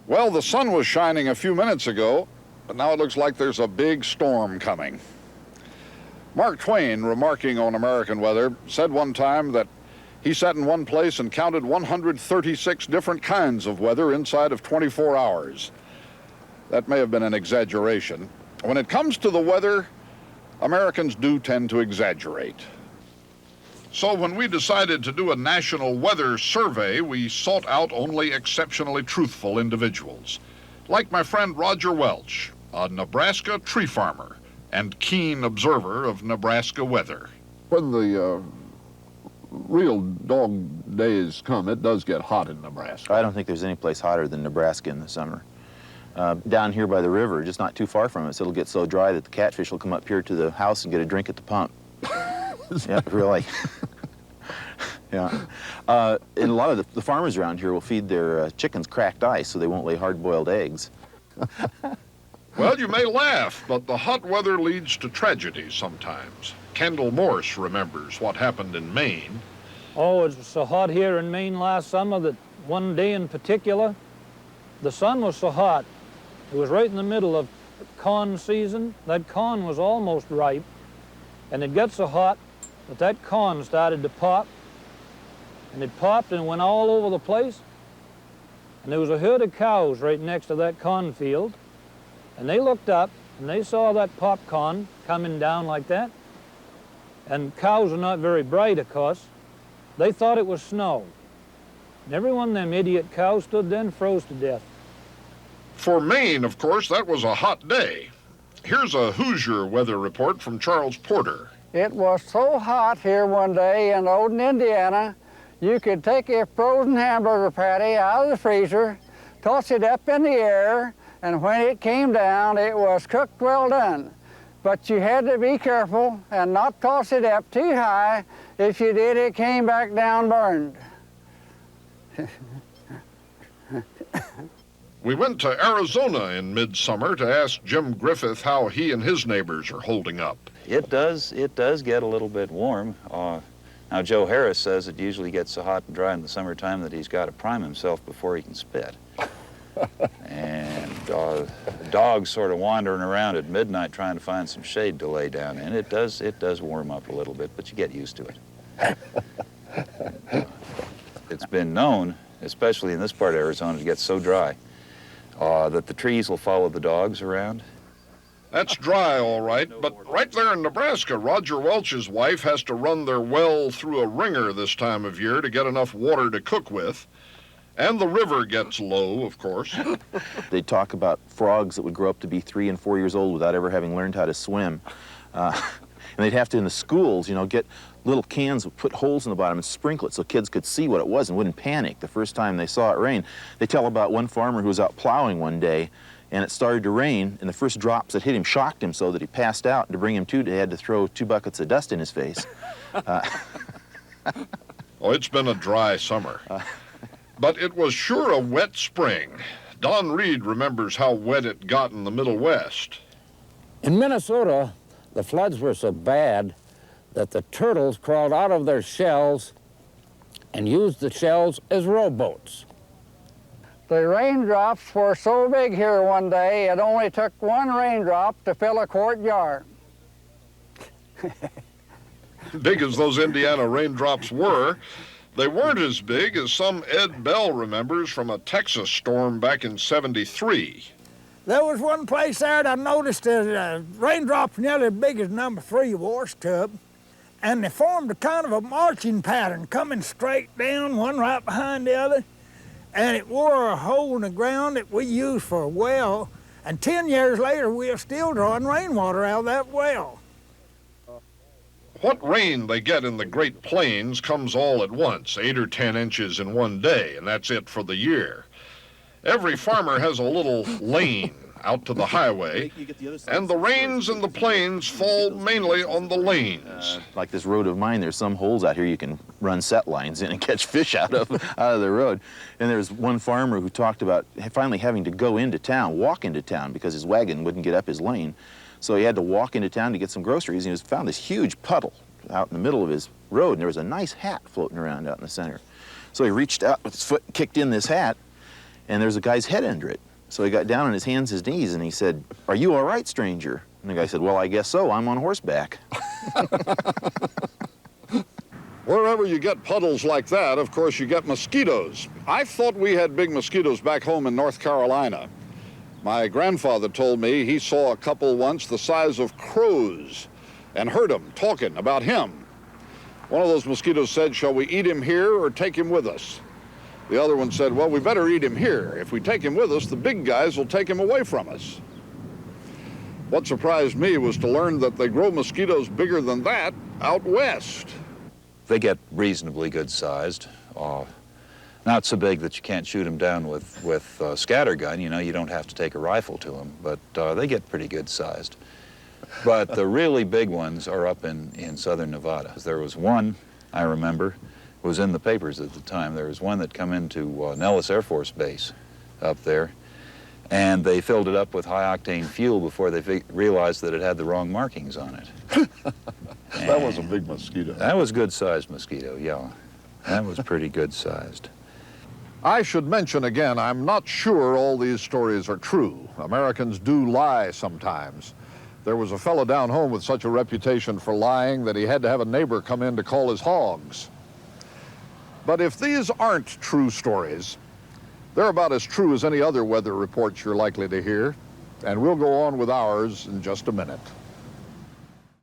Well, the sun was shining a few minutes ago, but now it looks like there's a big storm coming. Mark Twain, remarking on American weather, said one time that he sat in one place and counted 136 different kinds of weather inside of 24 hours. That may have been an exaggeration. When it comes to the weather, Americans do tend to exaggerate. So when we decided to do a national weather survey, we sought out only exceptionally truthful individuals, like my friend Roger Welch, a Nebraska tree farmer and keen observer of Nebraska weather. When the real dog days come, it does get hot in Nebraska. I don't think there's any place hotter than Nebraska in the summer. Down here by the river, just not too far from us, it'll get so dry that the catfish will come up here to the house and get a drink at the pump. Yeah, really. Yeah. And a lot of the farmers around here will feed their chickens cracked ice so they won't lay hard-boiled eggs. Well, you may laugh, but the hot weather leads to tragedy sometimes. Kendall Morse remembers what happened in Maine. Oh, it was so hot here in Maine last summer that one day in particular, the sun was so hot. It was right in the middle of corn season. That corn was almost ripe, and it got so hot that that corn started to pop, and it popped and went all over the place. And there was a herd of cows right next to that cornfield, and they looked up and they saw that popcorn coming down like that. And cows are not very bright, of course. They thought it was snow. And every one of them idiot cows stood there and froze to death. For Maine, of course, that was a hot day. Here's a Hoosier weather report from Charles Porter. It was so hot here one day in Odin, Indiana, you could take a frozen hamburger patty out of the freezer, toss it up in the air, and when it came down, it was cooked well done. But you had to be careful and not toss it up too high. If you did, it came back down burned. We went to Arizona in midsummer to ask Jim Griffith how he and his neighbors are holding up. It does get a little bit warm. Now, Joe Harris says it usually gets so hot and dry in the summertime that he's got to prime himself before he can spit. And dogs sort of wandering around at midnight trying to find some shade to lay down in. It does warm up a little bit, but you get used to it. It's been known, especially in this part of Arizona, to get so dry that the trees will follow the dogs around. That's dry, all right, but right there in Nebraska, Roger Welch's wife has to run their well through a ringer this time of year to get enough water to cook with. And the river gets low, of course. They talk about frogs that would grow up to be 3 and 4 years old without ever having learned how to swim. And they'd have to, in the schools, you know, get little cans, put holes in the bottom and sprinkle it so kids could see what it was and wouldn't panic the first time they saw it rain. They tell about one farmer who was out plowing one day, and it started to rain, and the first drops that hit him shocked him so that he passed out. And to bring him to, they had to throw 2 buckets of dust in his face. Oh, it's been a dry summer. But it was sure a wet spring. Don Reed remembers how wet it got in the Middle West. In Minnesota, the floods were so bad that the turtles crawled out of their shells and used the shells as rowboats. The raindrops were so big here one day, it only took one raindrop to fill a quart jar. Big as those Indiana raindrops were, they weren't as big as some Ed Bell remembers from a Texas storm back in '73. There was one place there that I noticed that raindrops nearly as big as number 3 wash tub, and they formed a kind of a marching pattern coming straight down, one right behind the other, and it wore a hole in the ground that we used for a well, and 10 years later we are still drawing rainwater out of that well. What rain they get in the Great Plains comes all at once, 8 or 10 inches in one day, and that's it for the year. Every farmer has a little lane out to the highway, and the rains in the plains fall mainly on the lanes. Like this road of mine, there's some holes out here you can run set lines in and catch fish out of the road. And there's one farmer who talked about finally having to go into town, walk into town, because his wagon wouldn't get up his lane. So he had to walk into town to get some groceries, and he found this huge puddle out in the middle of his road, and there was a nice hat floating around out in the center. So he reached out with his foot and kicked in this hat, and there's a guy's head under it. So he got down on his hands, his knees, and he said, "Are you all right, stranger?" And the guy said, "Well, I guess so. I'm on horseback." Wherever you get puddles like that, of course, you get mosquitoes. I thought we had big mosquitoes back home in North Carolina. My grandfather told me he saw a couple once the size of crows and heard them talking about him. One of those mosquitoes said, "Shall we eat him here or take him with us?" The other one said, "Well, we better eat him here. If we take him with us, the big guys will take him away from us." What surprised me was to learn that they grow mosquitoes bigger than that out west. They get reasonably good sized. Not so big that you can't shoot them down with a scatter gun. You know, you don't have to take a rifle to them, but they get pretty good sized. But the really big ones are up in southern Nevada. There was one, I remember, it was in the papers at the time. There was one that come into Nellis Air Force Base up there, and they filled it up with high-octane fuel before they realized that it had the wrong markings on it. That was a big mosquito. That was good-sized mosquito, yeah. That was pretty good-sized. I should mention again, I'm not sure all these stories are true. Americans do lie sometimes. There was a fellow down home with such a reputation for lying that he had to have a neighbor come in to call his hogs. But if these aren't true stories, they're about as true as any other weather reports you're likely to hear, and we'll go on with ours in just a minute.